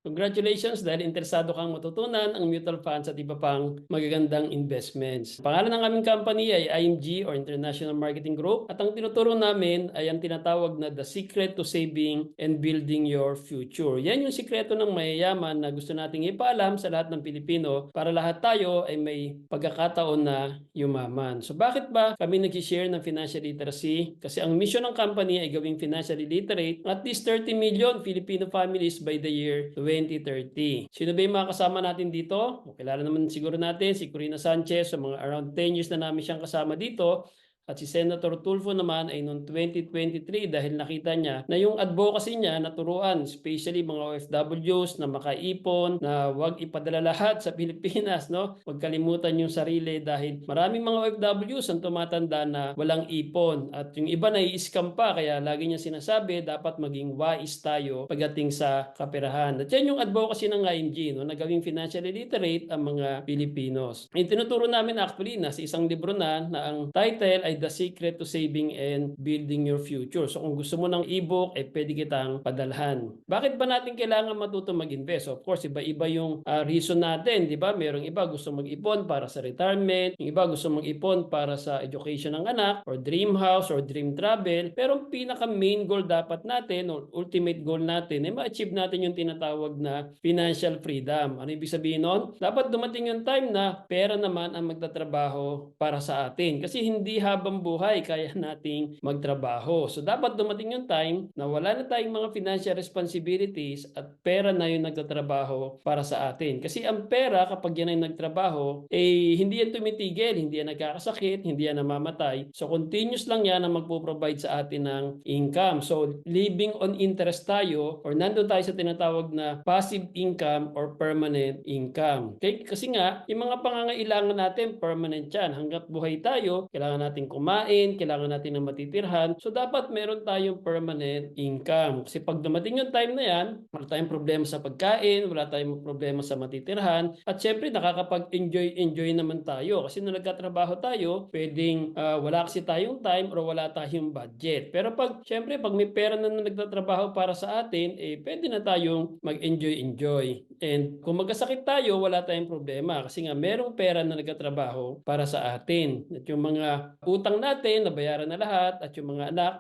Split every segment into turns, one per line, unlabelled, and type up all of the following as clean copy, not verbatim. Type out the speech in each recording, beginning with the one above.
Congratulations dahil interesado kang matutunan ang mutual funds at iba pang magagandang investments. Pangalan ng aming company ay IMG or International Marketing Group at ang tinuturo namin ay ang tinatawag na The Secret to Saving and Building Your Future. Yan yung sikreto ng mayayaman na gusto nating ipaalam sa lahat ng Pilipino para lahat tayo ay may pagkakataon na yumaman. So bakit ba kami nag-share ng financial literacy? Kasi ang mission ng company ay gawing financially literate at least 30 million Filipino families by the year 2030. Sino ba yung mga kasama natin dito? Kilala naman siguro natin si Corina Sanchez. So mga around 10 years na namin siyang kasama dito. At si Senator Tulfo naman ay noong 2023 dahil nakita niya na yung advocacy niya naturuan, especially mga OFWs na makaipon, na wag ipadala lahat sa Pilipinas, no? Huwag kalimutan yung sarili dahil maraming mga OFWs ang tumatanda na walang ipon at yung iba na i-scam pa kaya lagi niya sinasabi dapat maging wise tayo pagdating sa kaperahan. At yan yung advocacy ng IMG, no? Na gawing financially literate ang mga Pilipinos. Yung tinuturo namin actually na sa isang libro na ang title ay The Secret to Saving and Building Your Future. So kung gusto mo ng ebook, pwede kitang padalhan. Bakit ba natin kailangan matuto mag-invest? Of course, iba-iba yung reason natin, di ba? Merong iba gusto mag-ipon para sa retirement, yung iba gusto mag-ipon para sa education ng anak, or dream house, or dream travel. Pero ang pinaka-main goal dapat natin, or ultimate goal natin, ay ma-achieve natin yung tinatawag na financial freedom. Ano ibig sabihin nun? Dapat dumating yung time na pera naman ang magtatrabaho para sa atin. Kasi hindi habang buhay kaya nating magtrabaho. So dapat dumating yung time na wala na tayong mga financial responsibilities at pera na yung nagtatrabaho para sa atin. Kasi ang pera kapag yan ay nagtrabaho, hindi yan tumitigil, hindi yan nagkakasakit, hindi yan namamatay. So continuous lang yan na magpo-provide sa atin ng income. So living on interest tayo or nandun tayo sa tinatawag na passive income or permanent income. Okay? Kasi nga, yung mga pangangailangan natin, permanent yan. Hanggat buhay tayo, kailangan natin kumain, kailangan natin ng matitirhan. So dapat meron tayong permanent income. Kasi pag dumating yung time na yan, wala tayong problema sa pagkain, wala tayong problema sa matitirhan, at syempre nakakapag-enjoy naman tayo. Kasi nung nagkatrabaho tayo, pwedeng wala kasi tayong time or wala tayong budget. Pero syempre pag may pera na nagtatrabaho para sa atin, pwede na tayong mag-enjoy. And kung magkasakit tayo, wala tayong problema kasi nga merong pera na nagtatrabaho para sa atin. At yung mga utang natin, nabayaran na lahat at yung mga anak,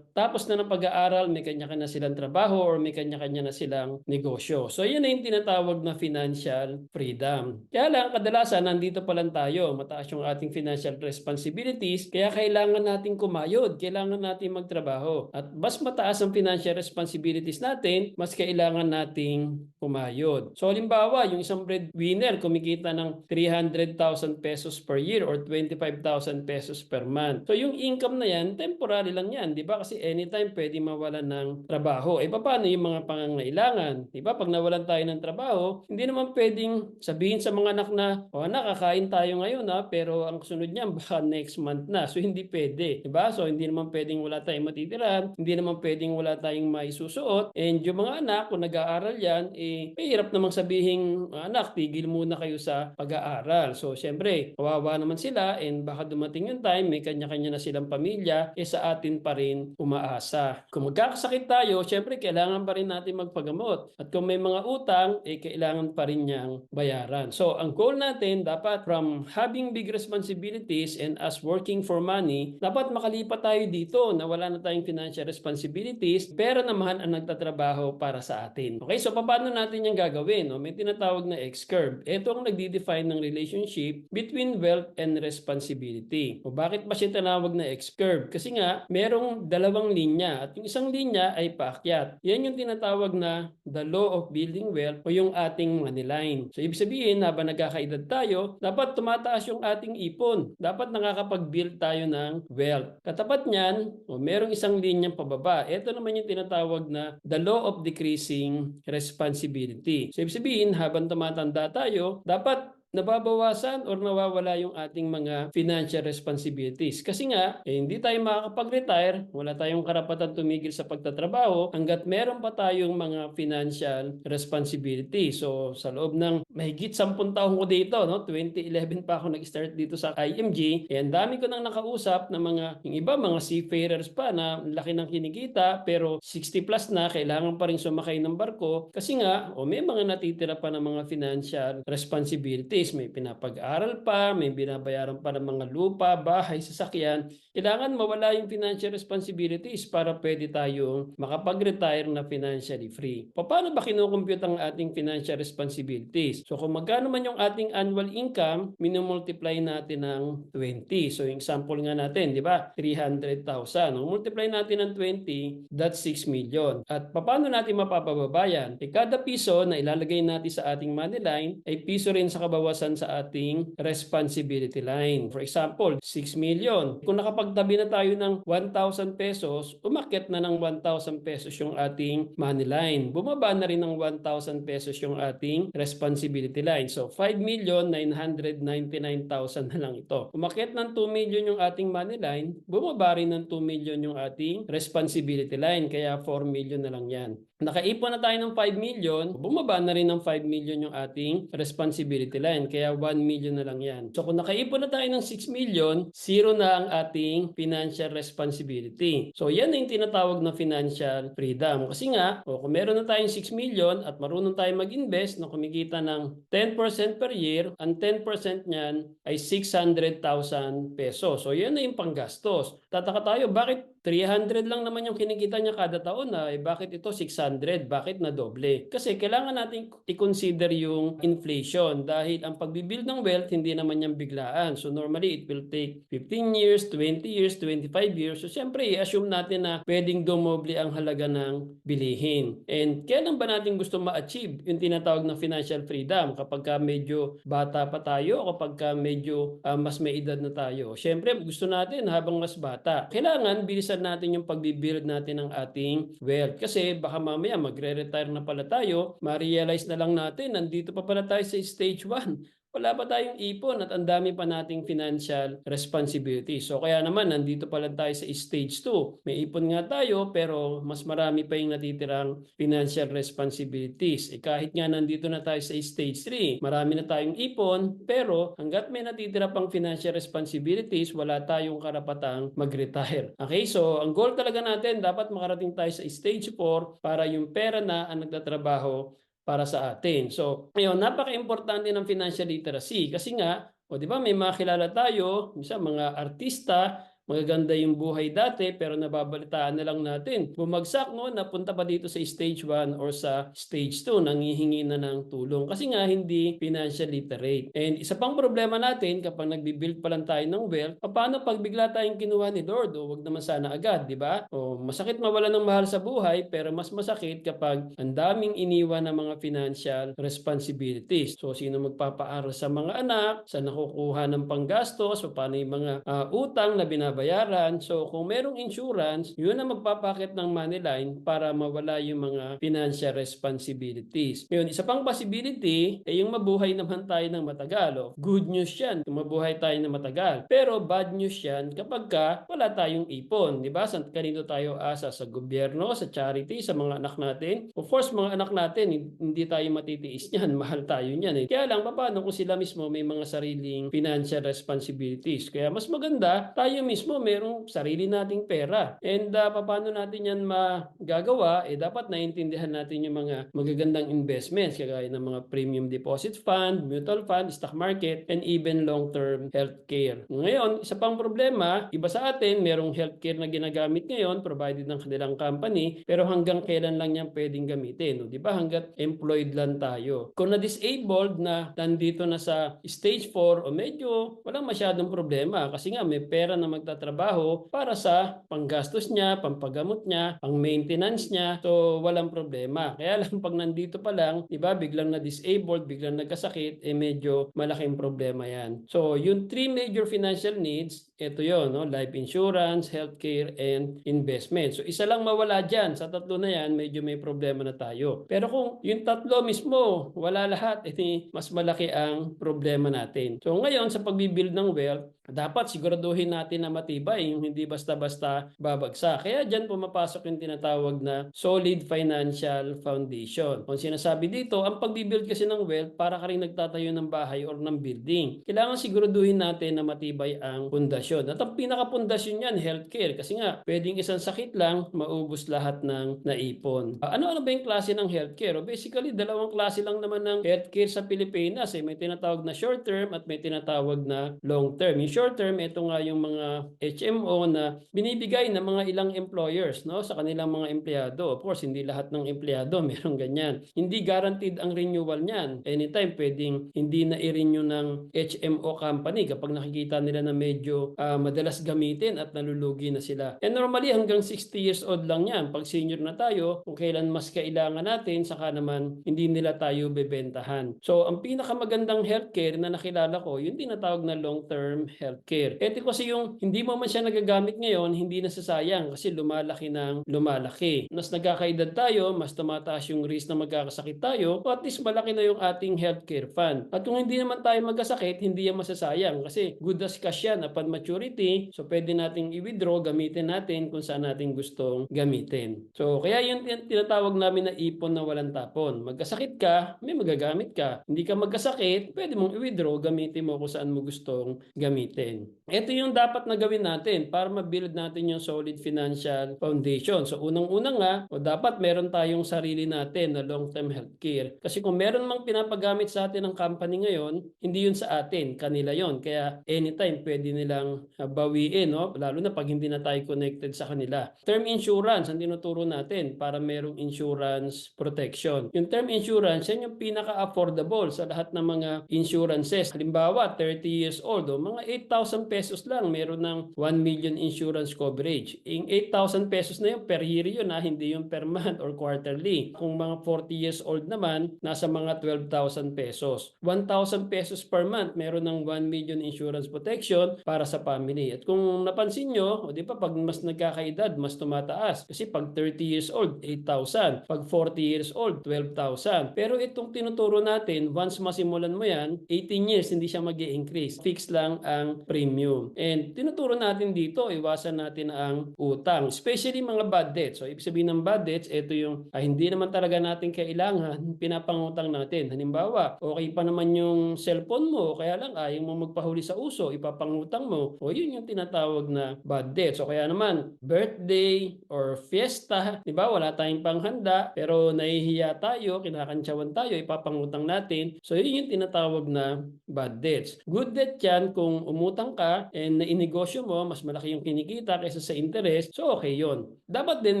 tapos na ng pag-aaral, may kanya-kanya silang trabaho or may kanya-kanya na silang negosyo. So, yun na yung tinatawag na financial freedom. Kaya lang, kadalasan, nandito pa lang tayo. Mataas yung ating financial responsibilities, kaya kailangan natin kumayod, kailangan natin magtrabaho. At mas mataas ang financial responsibilities natin, mas kailangan nating kumayod. So, halimbawa, yung isang breadwinner, kumikita ng 300,000 pesos per year or 25,000 pesos per month. So, yung income na yan, temporary lang yan, di ba? Kasi anytime pwede mawalan ng trabaho. Paano yung mga pangangailangan? Di ba? Pag nawalan tayo ng trabaho, hindi naman pwedeng sabihin sa mga anak na, anak, kakain tayo ngayon pero ang sunod niyan baka next month na. So hindi pwede. Di ba? So hindi naman pwedeng wala tayong matitirahan, hindi naman pwedeng wala tayong maisusuot. And yung mga anak, kung nag-aaral yan, hirap namang sabihin, anak, tigil muna kayo sa pag-aaral. So syempre, kawawa naman sila and baka dumating yung time, may kanya-kanya na silang pamilya, sa atin pa rin umaasa. Kung magkakasakit tayo, syempre kailangan pa rin natin magpagamot. At kung may mga utang, kailangan pa rin niyang bayaran. So, ang goal natin, dapat from having big responsibilities and us working for money, dapat makalipat tayo dito na wala na tayong financial responsibilities, pero naman ang nagtatrabaho para sa atin. Okay, so paano natin yung gagawin? No? May tinatawag na X-curve. Ito ang nagdi-define ng relationship between wealth and responsibility. O bakit ba siya tinawag na X-curve? Kasi nga, merong dalawang linya at yung isang linya ay paakyat. Yan yung tinatawag na the law of building wealth o yung ating money line. So, ibig sabihin, habang nagkakaedad tayo, dapat tumataas yung ating ipon. Dapat nakakapag-build tayo ng wealth. Katapat niyan, merong isang linyang pababa. Ito naman yung tinatawag na the law of decreasing responsibility. So, ibig sabihin, habang tumatanda tayo, dapat nababawasan or nawawala yung ating mga financial responsibilities. Kasi nga, hindi tayo makakapag-retire, wala tayong karapatan tumigil sa pagtatrabaho hanggat meron pa tayong mga financial responsibility. So, sa loob ng mahigit 10 taon ko dito, no? 2011 pa ako nag-start dito sa IMG. Ang dami ko nang nakausap na yung iba, mga seafarers pa na laki ng kinikita, pero 60 plus na, kailangan pa rin sumakay ng barko. Kasi nga, may mga natitira pa ng mga financial responsibilities. May pinapag-aral pa, may binabayaran pa ng mga lupa, bahay, sasakyan. Kailangan mawala yung financial responsibilities para pwede tayong makapag-retire na financially free. Paano ba kinukompute ang ating financial responsibilities? So kung magkano man yung ating annual income, minumultiply natin ng 20. So yung example nga natin, di ba? 300,000. Kung multiply natin ng 20, that's 6 million. At paano natin mapapababayan? Kada piso na ilalagay natin sa ating money line ay piso rin sa kabawasan sa ating responsibility line. For example, 6 million. Kung nakapagtabi na tayo ng 1,000 pesos, umakyat na ng 1,000 pesos yung ating money line. Bumaba na rin ng 1,000 pesos yung ating responsibility line. So 5,999,000 na lang ito. Umakyat ng 2 million yung ating money line, bumaba rin ng 2 million yung ating responsibility line. Kaya 4 million na lang yan. Nakaipon na tayo ng 5 million, bumaba na rin ng 5 million yung ating responsibility line. Kaya 1 million na lang yan. So kung nakaipon na tayo ng 6 million, zero na ang ating financial responsibility. So yan na yung tinatawag na financial freedom. Kasi nga, kung meron na tayong 6 million at marunong tayo mag-invest na kumikita ng 10% per year, ang 10% niyan ay 600,000 pesos. So yan na yung panggastos. Tataka tayo, bakit 300 lang naman yung kinikita niya kada taon na, bakit ito 600? Bakit na doble? Kasi kailangan natin i-consider yung inflation dahil ang pagbibuild ng wealth hindi naman yung biglaan. So normally it will take 15 years, 20 years, 25 years. So siyempre i-assume natin na pwedeng dumoble ang halaga ng bilihin. And kailan ba natin gusto ma-achieve yung tinatawag na financial freedom? Kapag ka medyo bata pa tayo o kapag ka medyo mas may edad na tayo. Siyempre gusto natin habang mas bata. Kailangan bilisan natin yung pagbibuild natin ng ating wealth. Kasi baka mamaya magre-retire na pala tayo, ma-realize na lang natin, nandito pa pala tayo sa stage 1. Wala pa tayong ipon at ang dami pa nating financial responsibility. So kaya naman, nandito pa lang tayo sa stage 2. May ipon nga tayo pero mas marami pa yung natitirang financial responsibilities. Kahit nga nandito na tayo sa stage 3, marami na tayong ipon pero hanggat may natitira pang financial responsibilities, wala tayong karapatang mag-retire. Okay, so ang goal talaga natin, dapat makarating tayo sa stage 4 para yung pera na ang nagtatrabaho para sa atin. So, ngayon, napaka-importante ng financial literacy kasi nga, di ba, may mga kilala tayo, minsan mga artista, magaganda yung buhay dati pero nababalitaan na lang natin. Bumagsak no, napunta pa dito sa stage 1 or sa stage 2, nangihingi na ng tulong kasi nga hindi financial literate. And isa pang problema natin kapag nagbi-build pa lang tayo ng wealth, paano pag bigla tayong kinuha ni Lord? O wag naman sana agad, di ba? O masakit mawala ng mahal sa buhay pero mas masakit kapag ang daming iniwan ng mga financial responsibilities. So sino magpapaaral sa mga anak, sa nakukuha ng panggastos, o paano yung mga utang na binabayaran. So kung merong insurance, yun ang magpapakit ng money line para mawala yung mga financial responsibilities. Ngayon, isa pang possibility ay yung mabuhay naman tayo ng matagal. Good news yan kung mabuhay tayo ng matagal. Pero bad news yan kapag wala tayong ipon. Diba? Kanino tayo asa? Sa gobyerno, sa charity, sa mga anak natin. Of course, mga anak natin, hindi tayo matitiis niyan. Mahal tayo niyan. Kaya lang, paano kung sila mismo may mga sariling financial responsibilities? Kaya mas maganda, tayo mismo merong sarili nating pera. And paano natin yan magagawa? Dapat naiintindihan natin yung mga magagandang investments kagaya ng mga premium deposit fund, mutual fund, stock market, and even long-term healthcare. Ngayon, isa pang problema, iba sa atin, merong healthcare na ginagamit ngayon provided ng kanilang company, pero hanggang kailan lang yan pwedeng gamitin? Di ba? Hanggat employed lang tayo. Kung na-disabled na nandito na sa stage 4 o medyo walang masyadong problema kasi nga may pera na magtatrabaho para sa panggastos niya, pampagamot niya, pang-maintenance niya. So, walang problema. Kaya lang pag nandito pa lang, diba, biglang na-disabled, biglang nagkasakit, medyo malaking problema yan. So, yung 3 major financial needs, ito yun, no? Life insurance, healthcare, and investment. So, isa lang mawala dyan. Sa tatlo na yan, medyo may problema na tayo. Pero kung yung tatlo mismo, wala lahat, mas malaki ang problema natin. So, ngayon, sa pagbibuild ng wealth, dapat siguraduhin natin na matibay, yung hindi basta-basta babagsak. Kaya dyan pumapasok yung tinatawag na solid financial foundation. Kung sinasabi dito, ang pagbibuild kasi ng wealth, para ka rin nagtatayo ng bahay or ng building. Kailangan siguraduhin natin na matibay ang pundasyon. At ang pinaka-pundasyon yan, healthcare. Kasi nga, pwedeng isang sakit lang, maubos lahat ng naipon. Ano-ano ba yung klase ng healthcare? Basically, dalawang klase lang naman ng healthcare sa Pilipinas. May tinatawag na short term at may tinatawag na long term. Yung short term, ito nga yung mga HMO na binibigay ng mga ilang employers, no, sa kanilang mga empleyado. Of course, hindi lahat ng empleyado meron ganyan. Hindi guaranteed ang renewal niyan. Anytime pwedeng hindi na i-renew ng HMO company kapag nakikita nila na medyo madalas gamitin at nalulugi na sila. And normally hanggang 60 years old lang yan. Pag senior na tayo, kung kailan mas kailangan natin, saka naman hindi nila tayo bebentahan. So ang pinakamagandang healthcare na nakilala ko, yung tinatawag na long-term healthcare. Ito kasi yung hindi mo man siya nagagamit ngayon, hindi nasasayang kasi lumalaki ng lumalaki. Mas nagkakaedad tayo, mas tumataas yung risk na magkakasakit tayo, o at least malaki na yung ating healthcare fund. At kung hindi naman tayo magkasakit, hindi yan masasayang kasi good as cash yan upon maturity. So pwede nating i-withdraw, gamitin natin kung saan natin gustong gamitin. So kaya yung tinatawag namin na ipon na walang tapon. Magkasakit ka, may magagamit ka. Hindi ka magkasakit, pwede mong i-withdraw, gamitin mo kung saan mo gustong gamitin. Ito yung dapat na gawin natin para ma-build natin yung solid financial foundation. So unang-una nga, dapat meron tayong sarili natin na long-term healthcare. Kasi kung meron mang pinapagamit sa atin ng company ngayon, hindi yun sa atin, kanila yon. Kaya anytime pwede nilang bawiin, no? Lalo na pag hindi na tayo connected sa kanila. Term insurance ang tinuturo natin para merong insurance protection. Yung term insurance, yan yung pinaka-affordable sa lahat ng mga insurances. Halimbawa, 30 years old, mga 8,000 pesos lang, meron ng 1 million insurance coverage. Yung 8,000 pesos na yun, per year yun, hindi yung per month or quarterly. Kung mga 40 years old naman, nasa mga 12,000 pesos. 1,000 pesos per month, meron ng 1 million insurance protection para sa family. At kung napansin nyo, di ba, pag mas nagkakaedad, mas tumataas. Kasi pag 30 years old, 8,000. Pag 40 years old, 12,000. Pero itong tinuturo natin, once masimulan mo yan, 18 years, hindi siya mag-i-increase. Fix lang ang premium. And tinuturo natin dito, iwasan natin ang utang. Especially mga bad debts. So, ibig sabihin ng bad debts, ito yung hindi naman talaga natin kailangan, pinapangutang natin. Halimbawa, okay pa naman yung cellphone mo, kaya lang ayaw mo magpahuli sa uso, ipapangutang mo. O yun yung tinatawag na bad debt. So kaya naman, birthday or fiesta, di ba? Wala tayong panghanda, pero nahihiya tayo, kinakantsawan tayo, ipapangutang natin. So yun yung tinatawag na bad debts. Good debt yan kung umutang ka and nainegosyo mo, mas malaki yung kinikita kaysa sa interest, so okay yun. Dapat din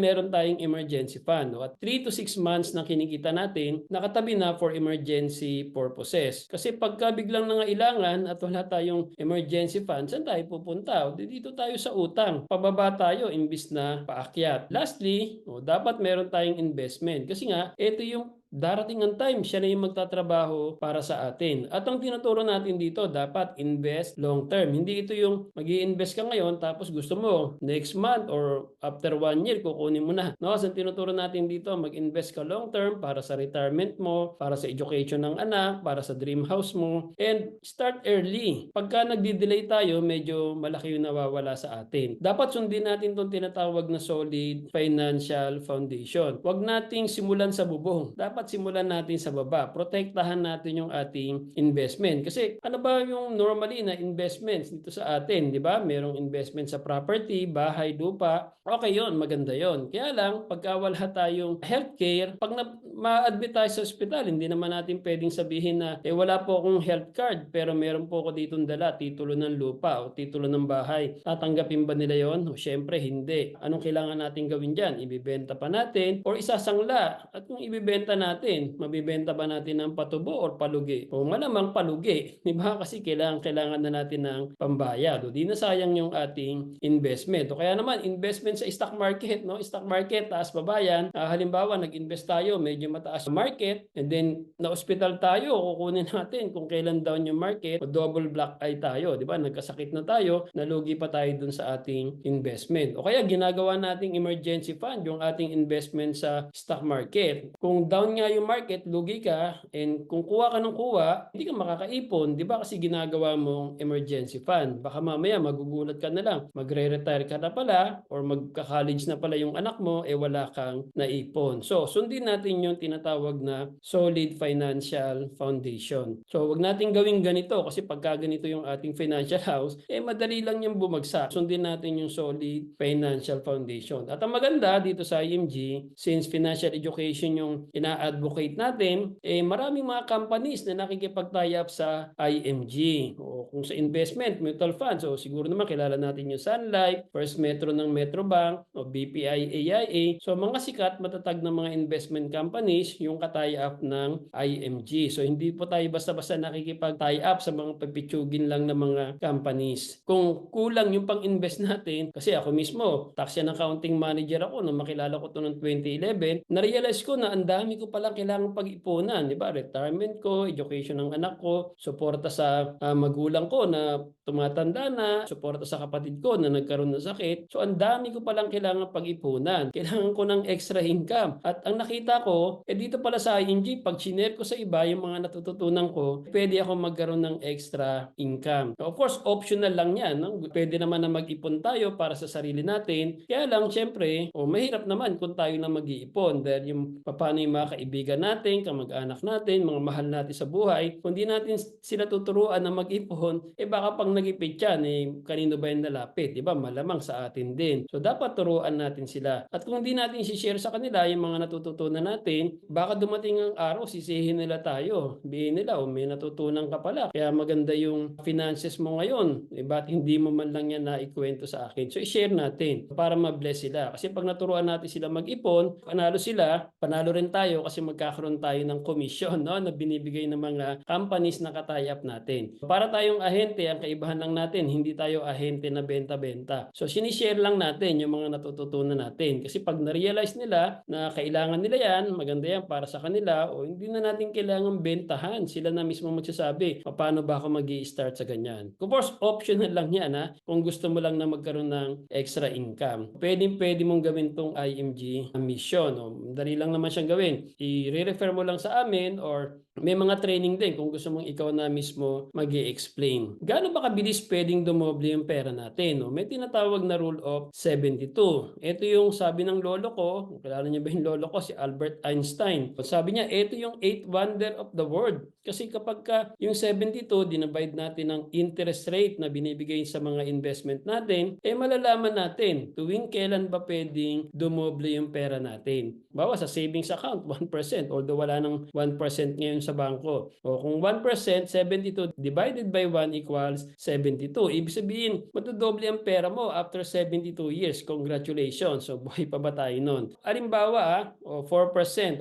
meron tayong emergency fund. No? At 3 to 6 months na kinikita natin, nakatabi na for emergency purposes. Kasi pagka biglang nangailangan at wala tayong emergency fund, saan tayo pupunta? O, dito tayo sa utang. Pababa tayo imbis na paakyat. Lastly, dapat meron tayong investment. Kasi nga, ito yung darating ang time, siya na yung magtatrabaho para sa atin. At ang tinuturo natin dito, dapat invest long term. Hindi ito yung mag-i-invest ka ngayon tapos gusto mo next month or after 1 year kukunin mo na. No, so ang tinuturo natin dito, mag-invest ka long term para sa retirement mo, para sa education ng anak, para sa dream house mo, and start early. Pagka nagdi-delay tayo, medyo malaki yung nawawala sa atin. Dapat sundin natin itong tinatawag na solid financial foundation. Huwag nating simulan sa bubong. Dapat simulan natin sa baba. Protektahan natin yung ating investment. Kasi ano ba yung normally na investments dito sa atin, di ba? Merong investment sa property, bahay, lupa. Okay yun, maganda yun. Kaya lang, pagka wala tayong healthcare, pag ma-admit tayo sa ospital, hindi naman natin pwedeng sabihin na, wala po akong health card, pero meron po ako ditong dala, titulo ng lupa o titulo ng bahay. Tatanggapin ba nila yon? O syempre, hindi. Anong kailangan natin gawin dyan? Ibibenta pa natin or isasangla? At kung ibibenta natin, mabibenta ba natin ng patubo or palugi? O malamang palugi. Diba? Kasi kailangan na natin ng pambayad. O di na sayang yung ating investment. O kaya naman, investment sa stock market. No? Stock market, taas ba yan? Halimbawa, nag-invest tayo, medyo mataas yung market, and then na-hospital tayo, kukunin natin kung kailan down yung market, o double black eye tayo, di ba? Nagkasakit na tayo, nalugi pa tayo dun sa ating investment. O kaya ginagawa nating emergency fund yung ating investment sa stock market. Kung down nga yung market, lugi ka, and kung kuha ka ng kuha, hindi ka makakaipon, di ba? Kasi ginagawa mong emergency fund. Baka mamaya magugulat ka na lang, magre-retire ka na pala, or magka-college na pala yung anak mo, wala kang naipon. So, sundin natin yung tinatawag na solid financial foundation. So, wag natin gawing ganito kasi pagka ganito yung ating financial house, madali lang yung bumagsak. Sundin natin yung solid financial foundation. At ang maganda dito sa IMG, since financial education yung ina-advocate natin, maraming mga companies na nakikipag-tie up sa IMG. O kung sa investment, mutual funds, so siguro naman kilala natin yung Sun Life, First Metro ng Metrobank, o BPI AIA. So mga sikat matatag na mga investment companies yung ka-tie up ng IMG. So hindi po tayo basta-basta nakikipag-tie up sa mga pipitsugin lang ng mga companies. Kung kulang yung pang-invest natin, kasi ako mismo, tax and accounting manager ako nung makilala ko to noong 2011, na-realize ko na ang dami ko palang kailangan pag-ipunan, di ba? Retirement ko, education ng anak ko, suporta sa magulang ko na tumatanda na, suporta sa kapatid ko na nagkaroon ng sakit. So ang dami ko palang kailangan pag-ipunan. Kailangan ko ng extra income. At ang nakita ko, dito pala sa ING, pag sinare ko sa iba yung mga natututunan ko, pwede ako magkaroon ng extra income. Of course, optional lang yan. No? Pwede naman na mag-ipon tayo para sa sarili natin. Kaya lang, syempre, mahirap naman kung tayo na mag-iipon. Dahil yung paano yung mga kaibigan natin, kamag-anak natin, mga mahal natin sa buhay, kung di natin sila tuturuan na mag-ipon, baka pang nag-ipit yan, kanino ba yung nalapit? Diba? Malamang sa atin din. So, dapat turuan natin sila. At kung di natin si-share sa kanila yung mga natututunan natin, baka dumating ang araw, sisihin nila tayo. Bihin nila, may natutunan ka pala. Kaya maganda yung finances mo ngayon. Ba't hindi mo man lang yan naikwento sa akin? So, i-share natin para ma-bless sila. Kasi pag naturuan natin sila mag-ipon, panalo sila, panalo rin tayo kasi magkakaroon tayo ng commission, no, na binibigay ng mga companies na ka-tie up natin. Para tayong ahente, ang kaibahan lang natin, hindi tayo ahente na benta-benta. So, sinishare lang natin yung mga natututunan natin. Kasi pag na-realize nila na kailangan nila yan, maganda yan para sa kanila, o hindi na natin kailangan bentahan. Sila na mismo magsasabi, paano ba ako mag-i-start sa ganyan? Of course, optional lang yan, ha? Kung gusto mo lang na magkaroon ng extra income. Pwede mong gawin tong IMG mission. No? Dali lang naman siyang gawin. I-refer mo lang sa amin, or may mga training din kung gusto mong ikaw na mismo mag-i-explain. Gaano ba kabilis pwedeng dumoble yung pera natin? No? May tinatawag na rule of 72. Ito yung sabi ng lolo ko, kilala niyo ba yung lolo ko, si Albert Einstein. Sabi niya, ito yung 8th wonder of the world. Kasi kapag yung 72, dinabide natin ng interest rate na binibigay sa mga investment natin, malalaman natin tuwing kailan ba pwedeng dumoble yung pera natin. Bawa sa savings account, 1%, although wala nang 1% ngayon sa bangko. O kung 1%, 72 divided by 1 equals 72. Ibig sabihin, matudoble ang pera mo after 72 years. Congratulations. So, buhay pa ba tayo nun? Alimbawa, 4%,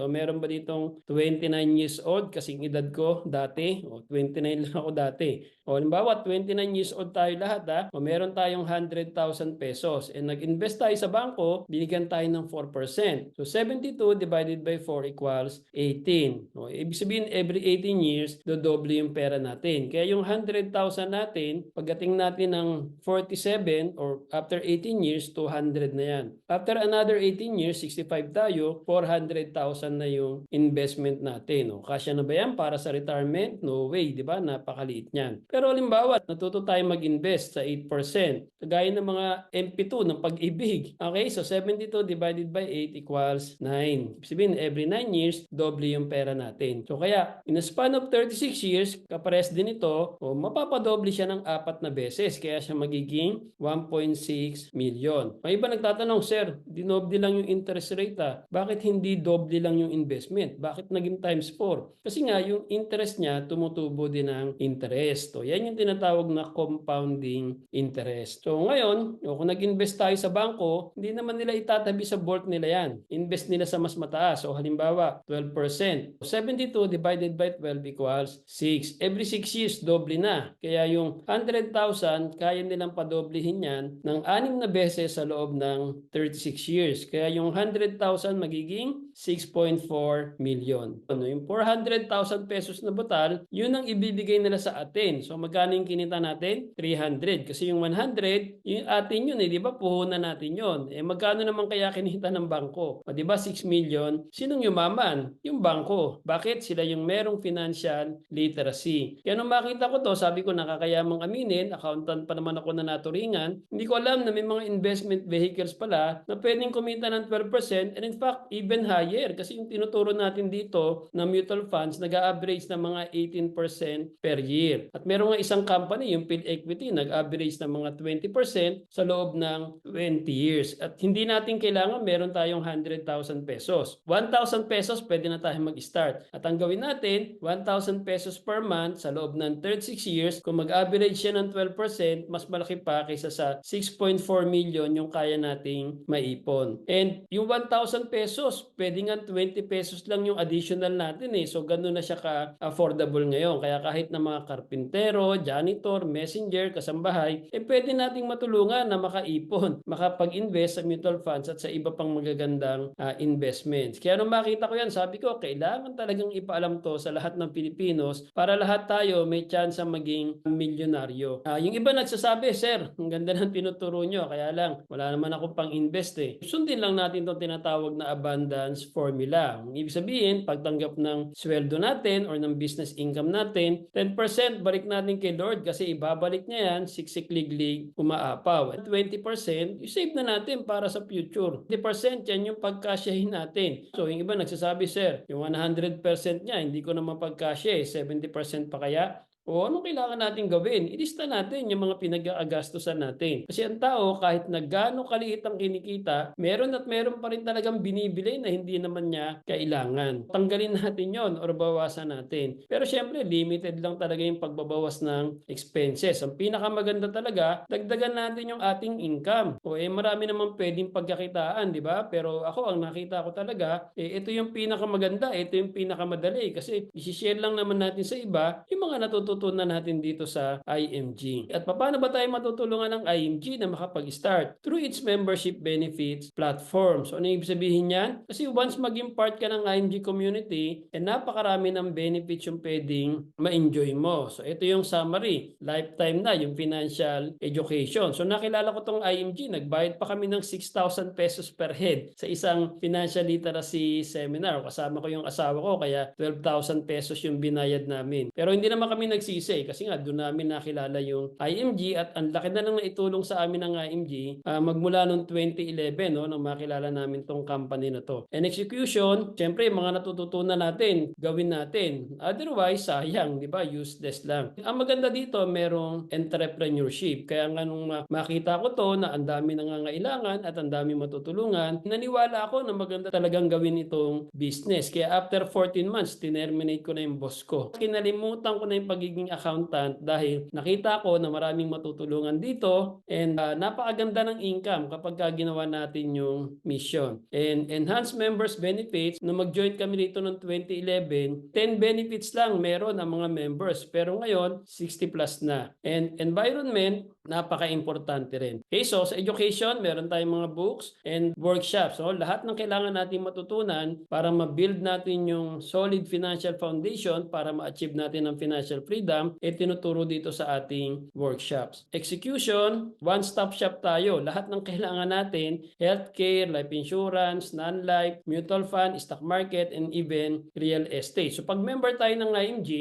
o meron ba ditong 29 years old, kasing edad ko dati, o 29 lang ako dati. O halimbawa, 29 years old tayo lahat, o meron tayong 100,000 pesos, nag-invest tayo sa bangko, binigyan tayo ng 4%. So, 72 divided by 4 equals 18. O, ibig sabihin, every 18 years, dodoble yung pera natin. Kaya yung 100,000 natin, pagdating natin ng 47 or after 18 years, 200 na yan. After another 18 years, 65 tayo, 400,000 na yung investment natin. O, kasya na ba yan para sa retirement? No way, di ba? Napakaliit niyan. Pero halimbawa, natuto tayo mag-invest sa 8%. Kagaya ng mga MP2 ng pag-ibig. Okay, so 72 divided by 8 equals 9. Sabihin, every 9 years, doble yung pera natin. So kaya, in a span of 36 years, kapares din ito, mapapadoble siya ng 4 na beses. Kaya siya magiging 1.6 million. May iba nagtatanong, sir, dinoble lang yung interest rate Bakit hindi doble lang yung investment? Bakit naging times 4? Kasi nga, yung interest niya, tumutubo din ng interest. So yan yung tinatawag na compounding interest. So ngayon, kung nag-invest tayo sa bangko, hindi naman nila itatabi sa vault nila yan. Invest nila sa mas mataas. So halimbawa, 12%. 72 divided by 12 equals 6. Every 6 years, doble na. Kaya yung 100,000, kaya nilang padoblehin yan ng 6 na beses sa loob ng 36 years. Kaya yung 100,000 magiging 6.4 million. Ano, yung 400,000 pesos na butal, yun ang ibibigay nila sa atin. So magkano yung kinita natin? 300. Kasi yung 100, yung atin yun di ba? Puhunan natin yun. Magkano naman kaya kinita ng bangko? Di ba 6 million? Sinong yumaman? Yung bangko. Bakit? Sila yung merong financial literacy. Kaya nung makita ko to, sabi ko nakakayamang aminin, accountant pa naman ako na naturingan, hindi ko alam na may mga investment vehicles pala na pwedeng kumita ng 12% and in fact, even higher. Kasi yung tinuturo natin dito na mutual funds, nag-average ng mga 18% per year. At meron nga isang company, yung PhilEquity, nag-average ng mga 20% sa loob ng 20 years. At hindi natin kailangan meron tayong 100,000 pesos. 1,000 pesos, pwede na tayo mag-start. At ang gawin natin, 1,000 pesos per month sa loob ng 36 years, kung mag-average siya ng 12%, mas malaki pa kaysa sa 6.4 million yung kaya nating maipon. And yung 1,000 pesos, pwede nga 20 pesos lang yung additional natin So ganun na siya ka-affordable ngayon. Kaya kahit na mga karpintero, janitor, messenger, kasambahay, pwede nating matulungan na makaipon, makapag-invest sa mutual funds at sa iba pang magagandang investments. Kaya nung makita ko yan, sabi ko, kailangan talagang ipaalam to sa lahat ng Pilipinos para lahat tayo may chance maging milyonaryo. Yung iba nagsasabi, sir, ang ganda ng tinuturo nyo, kaya lang, wala naman ako pang-invest Sundin lang natin itong tinatawag na abundance formula. Ibig sabihin, pagtanggap ng sweldo natin or ng business income natin, 10% balik natin kay Lord kasi ibabalik niya yan, siksik-liglig, umaapaw. At 20%, i-save na natin para sa future. 20% yan yung pagkasyahin natin. So, yung iba nagsasabi, sir, yung 100% niya, hindi ko na mapagkasya 70% pa kaya? O anong kailangan natin gawin? Ilista natin yung mga pinag-aagastusan natin. Kasi ang tao, kahit na gaano kaliit ang kinikita, meron at meron pa rin talagang binibili na hindi naman niya kailangan. Tanggalin natin yon or bawasan natin. Pero syempre, limited lang talaga yung pagbabawas ng expenses. Ang pinakamaganda talaga, dagdagan natin yung ating income. O marami naman pwedeng pagkakitaan, di ba? Pero ako, ang nakita ko talaga, ito yung pinakamaganda, ito yung pinakamadali. Kasi isi-share lang naman natin sa iba yung mga natutunan natin dito sa IMG. At paano ba tayo matutulungan ng IMG na makapag-start? Through its membership benefits platform. So, ano ibig sabihin yan? Kasi once maging part ka ng IMG community, napakarami ng benefits yung pwedeng ma-enjoy mo. So, ito yung summary. Lifetime na yung financial education. So, nakilala ko tong IMG. Nagbayad pa kami ng 6,000 pesos per head sa isang financial literacy seminar. Kasama ko yung asawa ko, kaya 12,000 pesos yung binayad namin. Pero hindi naman kami nagsisi kasi nga doon namin nakilala yung IMG at ang laki na lang naitulong sa amin ng IMG magmula noong 2011 nang makilala namin tong company na to. And execution, syempre mga natututunan natin, gawin natin. Otherwise, sayang, di ba? Useless lang. Ang maganda dito, merong entrepreneurship. Kaya nga nung makita ko to na ang dami nangangailangan at ang dami matutulungan, naniwala ako na maganda talagang gawin itong business. Kaya after 14 months, tinerminate ko na yung boss ko. Kinalimutan ko na yung pagiging accountant dahil nakita ko na maraming matutulungan dito and napakaganda ng income kapag ginawa natin yung mission. And enhanced members benefits, na mag-join kami dito noong 2011, 10 benefits lang meron ang mga members. Pero ngayon, 60 plus na. And environment, napaka-importante rin. Okay, so sa education, meron tayong mga books and workshops. So lahat ng kailangan natin matutunan para ma-build natin yung solid financial foundation para ma-achieve natin ang financial freedom, tinuturo dito sa ating workshops. Execution, one-stop shop tayo. Lahat ng kailangan natin, healthcare, life insurance, non-life, mutual fund, stock market, and even real estate. So pag member tayo ng IMG,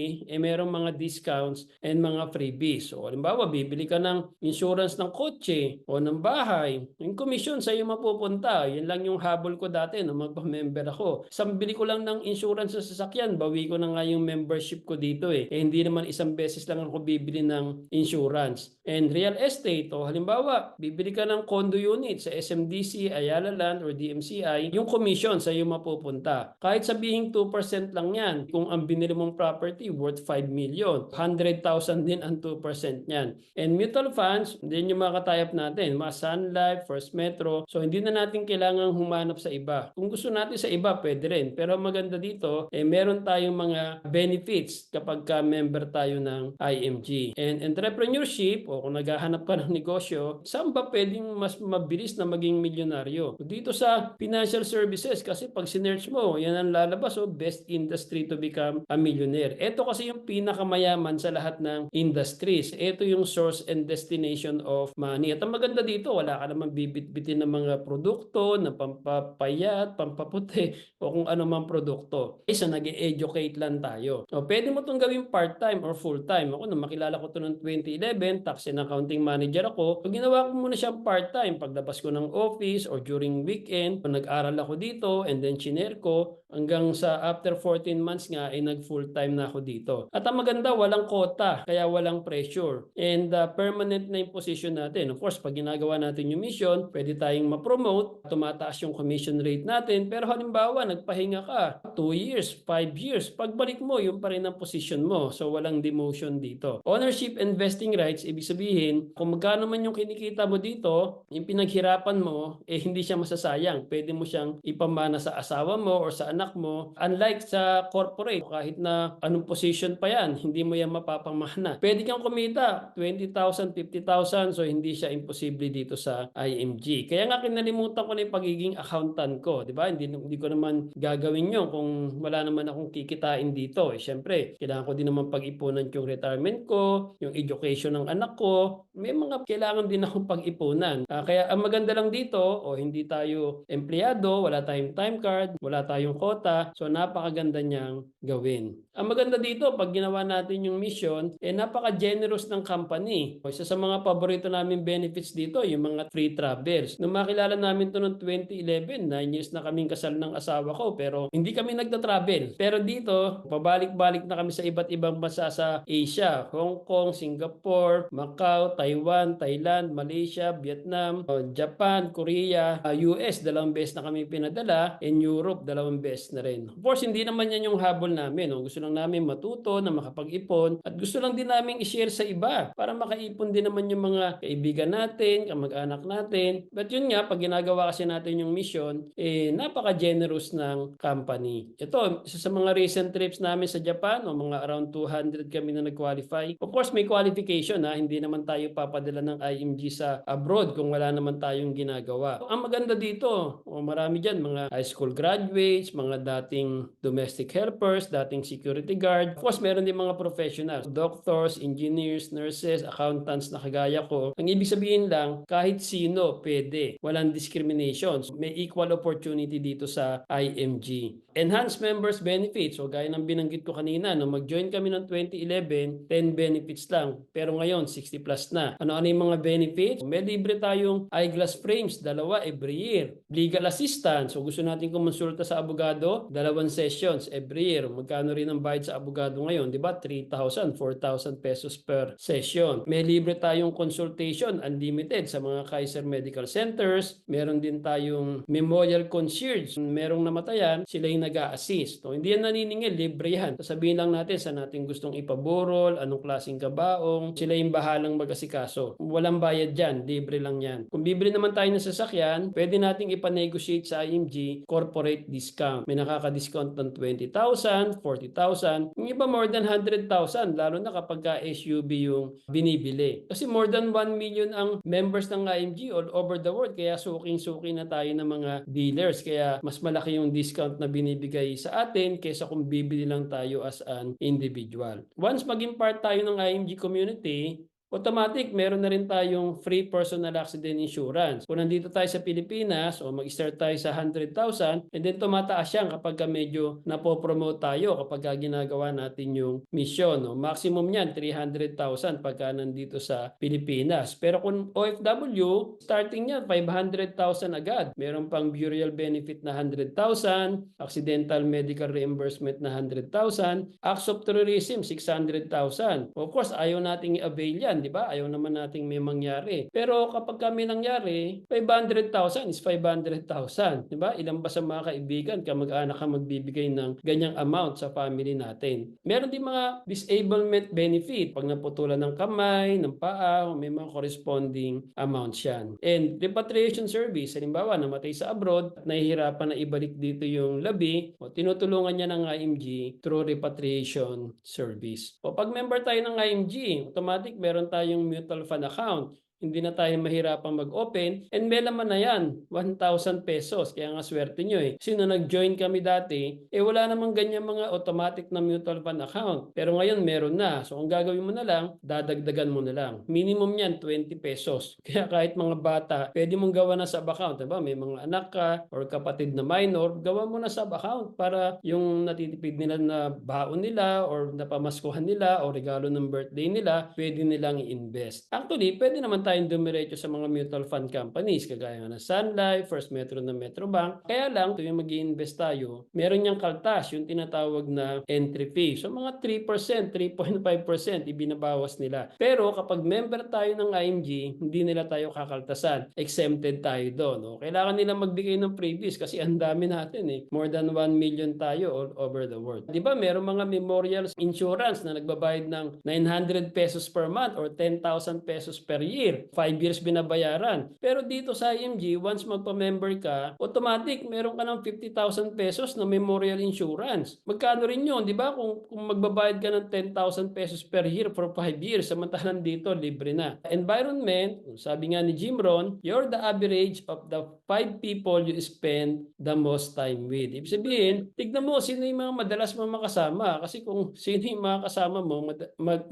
merong mga discounts and mga freebies. So halimbawa, bibili ka ng insurance ng kotse o ng bahay, yung commission sa iyo mapupunta. Yan lang yung habol ko dati nung magpa-member ako. Isang bili ko lang ng insurance sa sasakyan, bawi ko na nga yung membership ko dito hindi naman isang beses lang ako bibili ng insurance. And real estate, halimbawa, bibili ka ng condo unit sa SMDC, Ayala Land, or DMCI, yung commission sa iyo mapupunta. Kahit sabihin 2% lang yan, kung ang binili mong property worth 5 million, 100,000 din ang 2% niyan. And mutual funds, din yung mga katayap natin, mga Sun Life, First Metro. So hindi na natin kailangang humanap sa iba. Kung gusto natin sa iba, pwede rin. Pero ang maganda dito, meron tayong mga benefits kapag member tayo ng IMG. And entrepreneurship, o kung naghahanap ka ng negosyo, saan ba pwedeng mas mabilis na maging milyonaryo? Dito sa financial services, kasi pag sinearch mo, yan ang lalabas, best industry to become a millionaire. Ito kasi yung pinakamayaman sa lahat ng industries. Ito yung source and destination of money. At ang maganda dito, wala ka naman bibit-bitin ng mga produkto na pampapayat, pampaputi, o kung ano mang produkto. So, nag-educate lang tayo. O, pwede mo itong gawing part-time or full-time. Ako, nung makilala ko ito noong 2011, tax and accounting manager ako. So, ginawa ko muna siyang part-time. Paglabas ko ng office or during weekend, nag-aral ako dito and then chinare ko hanggang sa after 14 months nga ay nag-full-time na ako dito. At ang maganda, walang quota, kaya walang pressure. And permanent na yung position natin. Of course, pag ginagawa natin yung mission, pwede tayong ma-promote, tumataas yung commission rate natin. Pero halimbawa, nagpahinga ka 2 years, 5 years, pagbalik mo, yung pa rin ang position mo. So, walang demotion dito. Ownership and vesting rights, ibig sabihin, kung magkano man yung kinikita mo dito, yung pinaghirapan mo, hindi siya masasayang. Pwede mo siyang ipamana sa asawa mo or sa anak mo. Unlike sa corporate, kahit na anong position pa yan, hindi mo yan mapapamana. Pwede kang kumita 20,000, 50,000, so hindi siya imposible dito sa IMG. Kaya nga kinalimutan ko na yung pagiging accountant ko, di ba? Hindi ko naman gagawin yun kung wala naman akong kikitain dito. Siyempre, kailangan ko din naman pag-ipunan yung retirement ko, yung education ng anak ko. May mga kailangan din akong pag-ipunan. Kaya ang maganda lang dito, hindi tayo empleyado, wala tayong time card, wala tayong quota, so napakaganda niyang gawin. Ang maganda dito, pag ginawa natin yung mission, napaka-generous ng company. Isa sa mga paborito namin benefits dito, yung mga free travels. Nung makilala namin to noong 2011, 9 years na kaming kasal ng asawa ko, pero hindi kami nagta-travel. Pero dito, pabalik-balik na kami sa iba't ibang bansa sa Asia, Hong Kong, Singapore, Macau, Taiwan, Thailand, Malaysia, Vietnam, Japan, Korea, US, 2 beses na kami pinadala, and Europe, 2 beses na rin. Of course, hindi naman yan yung habol namin. Gusto lang namin matuto na makapag-ipon at gusto lang din namin i-share sa iba para makaipon din naman yung mga kaibigan natin, kamag-anak natin. But yun nga, pag ginagawa kasi natin yung mission, napaka-generous ng company. Ito, isa sa mga recent trips namin sa Japan, mga around 200 kami na nag-qualify. Of course, may qualification, hindi naman tayo papadala ng IMG sa abroad kung wala naman tayong ginagawa. Ang maganda dito, marami dyan, mga high school graduates, mga dating domestic helpers, dating security guard. Of course, meron din mga professionals, doctors, engineers, nurses, accountants na kagaya ko. Ang ibig sabihin lang, kahit sino pwede. Walang discrimination. May equal opportunity dito sa IMG. Enhanced members benefits. So, gaya ng binanggit ko kanina, nung mag-join kami ng 2011, 10 benefits lang. Pero ngayon, 60 plus na. Ano-ano yung mga benefits? May libre tayong eyeglass frames, 2 every year. Legal assistance. So, gusto natin kumonsulta sa abogado, 2 sessions every year. Magkano rin ang bayad sa abogado ngayon? Diba? 3,000, 4,000 pesos per session. May libre tayong consultation, unlimited sa mga Kaiser Medical Centers. Meron din tayong memorial concierge. Merong namatayan, sila yung nag-a-assist. So, hindi yan naniningil, libre yan. Sasabihin lang natin sa natin gustong ipaburol, anong klaseng kabaong, sila yung bahalang mag-asikaso. Walang bayad dyan, libre lang yan. Kung bibili naman tayo ng sasakyan, pwede nating ipanegotiate sa IMG corporate discount. May nakaka-discount ng 20,000, 40,000, yung iba more than 100,000, lalo na kapag SUV yung binibili. Kasi more than 1 million ang members ng IMG all over the world, kaya suking-suki na tayo ng mga dealers. Kaya mas malaki yung discount na binibigay sa atin kaysa kung bibili lang tayo as an individual. Once maging part tayo ng IMG community, automatic, meron na rin tayong free personal accident insurance. Kung nandito tayo sa Pilipinas o mag-start tayo sa 100,000 and then tumataas yan kapag medyo napopromote tayo kapag ginagawa natin yung mission. Maximum yan, 300,000 pagka nandito sa Pilipinas. Pero kung OFW, starting yan, 500,000 agad. Meron pang burial benefit na 100,000, accidental medical reimbursement na 100,000, acts of tourism, 600,000. Of course, ayaw nating i-avail yan yan, di ba? Ayaw naman nating may mangyari. Pero kapag kami nangyari, 500,000 is 500,000, di ba? Ilan ba sa mga kaibigan, kamag-anak ka magbibigay ng ganyang amount sa family natin? Meron din mga disablement benefit pag naputulan ng kamay, ng paa, may mga corresponding amounts yan. And repatriation service, halimbawa namatay sa abroad at nahihirapan na ibalik dito yung labi, o tinutulungan niya ng IMG through repatriation service. O pag member tayo ng IMG, automatic meron tayong mutual fund account. Hindi na tayo mahirapang mag-open, and may laman na yan, 1,000 pesos. Kaya nga swerte nyo eh. Sino nag-join kami dati, wala namang ganyan mga automatic na mutual fund account. Pero ngayon meron na. So kung gagawin mo na lang, dadagdagan mo na lang. Minimum yan, 20 pesos. Kaya kahit mga bata, pwede mong gawa na sub-account. Diba? May mga anak ka or kapatid na minor, gawa mo na sub-account para yung natitipid nila na baon nila or napamaskuhan nila o regalo ng birthday nila, pwede nilang i-invest. Actually, pwede naman tayong dumiretso sa mga mutual fund companies kagaya ng Sun Life, First Metro na Metrobank. Kaya lang, tuwing mag-i-invest tayo, meron niyang kaltas, yung tinatawag na entry fee. So mga 3%, 3.5% ibinabawas nila. Pero kapag member tayo ng IMG, hindi nila tayo kakaltasan. Exempted tayo doon. No? Kailangan nila magbigay ng freebies kasi ang dami natin eh. More than 1 million tayo all over the world. Di ba meron mga memorial insurance na nagbabayad ng 900 pesos per month or 10,000 pesos per year. 5 years binabayaran. Pero dito sa IMG, once magpa-member ka, automatic meron ka ng 50,000 pesos na memorial insurance. Magkano rin yun, di ba? Kung magbabayad ka ng 10,000 pesos per year for 5 years, samantalang dito, libre na. Environment, sabi nga ni Jim Rohn, you're the average of the 5 people you spend the most time with. Ibig sabihin, tignan mo sino yung mga madalas mo makasama. Kasi kung sino yung mga kasama mo,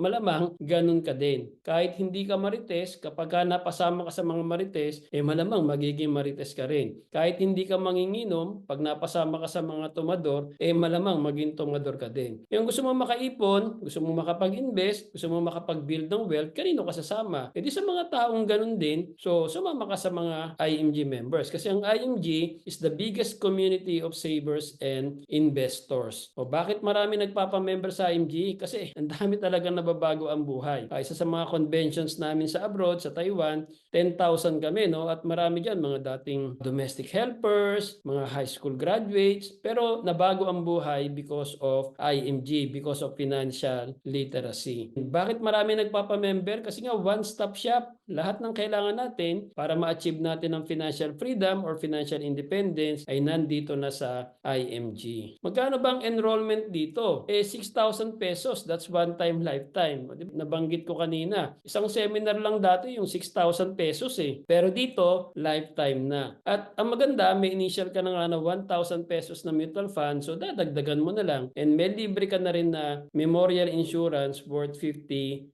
malamang ganun ka din. Kahit hindi ka marites, kapag napasama ka sa mga marites, malamang magiging marites ka rin. Kahit hindi ka manginginom, pag napasama ka sa mga tumador, malamang maging tumador ka din. Yung gusto mo makaipon, gusto mo makapag-invest, gusto mo makapag-build ng wealth, kanino ka sasama? E di sa mga taong ganun din, so sumama ka sa mga IMG members. Kasi ang IMG is the biggest community of savers and investors. O bakit marami nagpapamember sa IMG? Kasi ang dami talagang nababago ang buhay. Isa sa mga conventions namin sa abroad, sa Taiwan, 10,000 kami, no? At marami dyan, mga dating domestic helpers, mga high school graduates, pero nabago ang buhay because of IMG, because of financial literacy. Bakit marami nagpapamember? Kasi nga, one-stop shop. Lahat ng kailangan natin para ma-achieve natin ang financial freedom or financial independence ay nandito na sa IMG. Magkano bang enrollment dito? 6,000 pesos. That's one time, lifetime. Nabanggit ko kanina. Isang seminar lang dati yung 6,000 pesos eh. Pero dito, lifetime na. At ang maganda, may initial ka na 1,000 pesos na mutual fund, so dadagdagan mo na lang. And may libre ka na rin na memorial insurance worth 50,000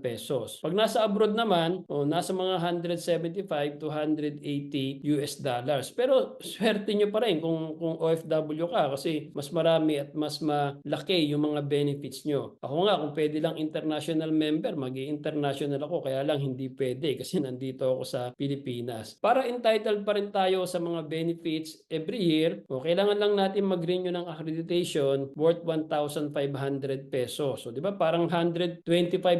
pesos. Pag nasa abroad naman, nasa mga 175 to 180 US dollars. Pero swerte nyo pa rin kung OFW ka kasi mas marami at mas malaki yung mga benefits nyo. Ako nga, kung pwede lang international member, mag-i-international ako, kaya lang hindi pwede kasi nandito ako sa Pilipinas. Para entitled pa rin tayo sa mga benefits every year, kailangan lang natin mag-renew ng accreditation worth 1,500 pesos. So, di ba? Parang 125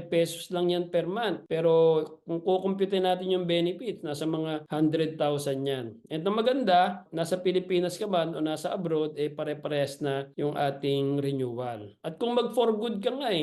pesos lang yan per month. Pero kung kukumputin natin yung benefits, nasa mga 100,000 yan. And ang maganda, nasa Pilipinas ka man o nasa abroad, pare-pares na yung ating renewal. At kung mag-for good ka nga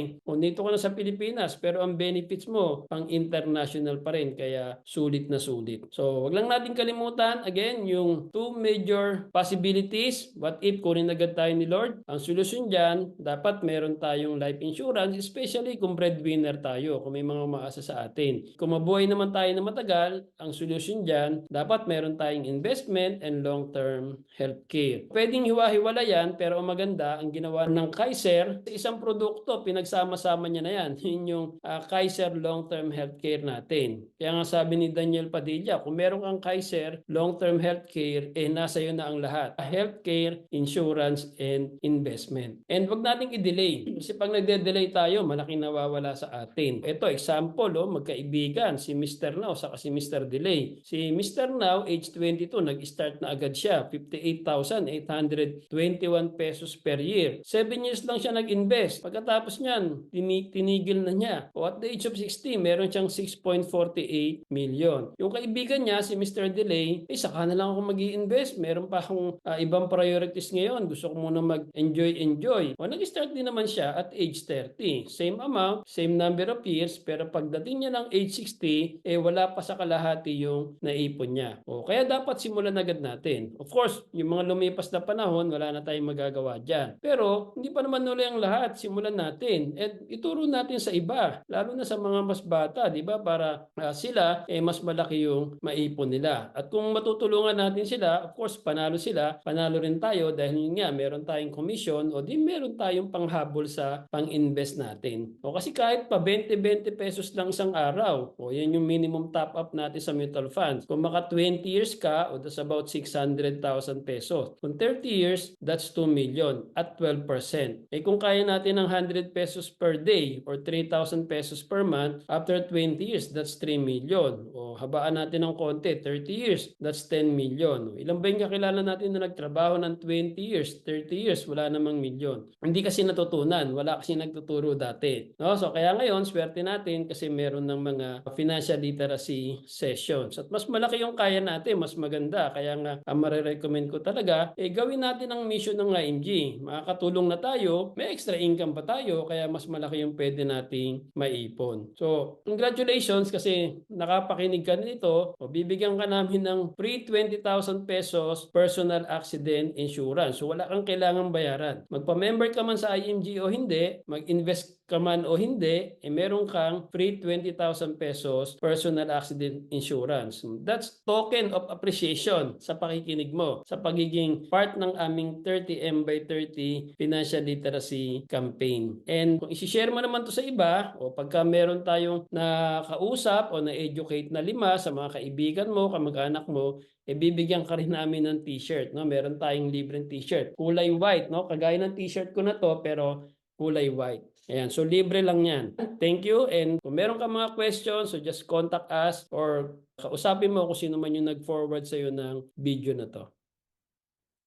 dito ka na sa Pilipinas, pero ang benefits mo, pang international pa rin, kaya sulit na sulit. So, wag lang natin kalimutan, again, yung two major possibilities. What if kunin agad tayo ni Lord? Ang solusyon dyan, dapat meron tayong life insurance, especially kung breadwinner tayo, kung may mga umaasa sa atin. Kung mabuhay naman tayo na matagal, ang solusyon dyan, dapat meron tayong investment and long-term healthcare. Pwedeng hiwa-hiwala yan, pero ang maganda, ang ginawa ng Kaiser, isang produkto, pinagsama-sama niya na yan. Yun yung Kaiser long-term healthcare natin. natin. Kaya nga sabi ni Daniel Padilla, kung meron kang Kaiser long-term healthcare, nasa iyo na ang lahat. Healthcare, insurance, and investment. And wag nating i-delay. Kasi pag nagde-delay tayo, malaking nawawala sa atin. Ito, example, magkaibigan, si Mr. Now saka si Mr. Delay. Si Mr. Now, age 22, nag-start na agad siya. 58,821 pesos per year. 7 years lang siya nag-invest. Pagkatapos niyan, tinigil na niya. O at the age of 60, meron siyang 6.48 million. Yung kaibigan niya, si Mr. Delay, saka na lang ako mag-i-invest. Meron pa akong ibang priorities ngayon. Gusto ko muna mag-enjoy. O nag-start din naman siya at age 30. Same amount, same number of years, pero pagdating niya ng age 60, wala pa sa kalahati yung naipon niya. O kaya dapat simulan agad natin. Of course, yung mga lumipas na panahon, wala na tayong magagawa dyan. Pero hindi pa naman uli ang lahat. Simulan natin. At ituro natin sa iba, lalo na sa mga mas bata, di ba? Para sila, mas malaki yung maipon nila. At kung matutulungan natin sila, of course, panalo sila, panalo rin tayo dahil yun nga, meron tayong commission o di meron tayong panghabol sa pang-invest natin. O kasi kahit pa 20-20 pesos lang isang araw, o yan yung minimum top up natin sa mutual funds. Kung maka 20 years ka, o that's about 600,000 pesos. Kung 30 years, that's 2 million at 12%. Kung kaya natin ng 100 pesos per day or 3,000 pesos per month, after 20 years, that's 3 million. O habaan natin ng konti, 30 years, that's 10 million. Ilan ba yung kakilala natin na nagtrabaho ng 20 years, 30 years, wala namang milyon. Hindi kasi natutunan, wala kasi nagtuturo dati. No? So kaya ngayon, swerte natin kasi meron ng mga financial literacy sessions. At mas malaki yung kaya natin, mas maganda. Kaya nga, ang marirecommend ko talaga, gawin natin ang mission ng IMG. Makakatulong na tayo, may extra income pa tayo, kaya mas malaki yung pwede nating maipon. So, congratulations kasi nakapakinig ka nito, o bibigyan ka namin ng free 20,000 pesos personal accident insurance. So, wala kang kailangang bayaran. Magpa-member ka man sa IMG o hindi, mag-invest ka man o hindi, meron kang free 20,000 pesos personal accident insurance. That's token of appreciation sa pakikinig mo, sa pagiging part ng aming 30M by 30 financial literacy campaign. And kung isi-share mo naman to sa iba, o pagka meron tayong nakausap o na-educate na 5 sa mga kaibigan mo, kamag-anak mo, bibigyan ka rin namin ng t-shirt. No? Meron tayong libreng t-shirt. Kulay white. No? Kagaya ng t-shirt ko na to, pero kulay white. Ayan, so libre lang yan. Thank you, and kung meron ka mga questions, so just contact us or kausapin mo kung sino man yung nag-forward sa'yo ng video na to.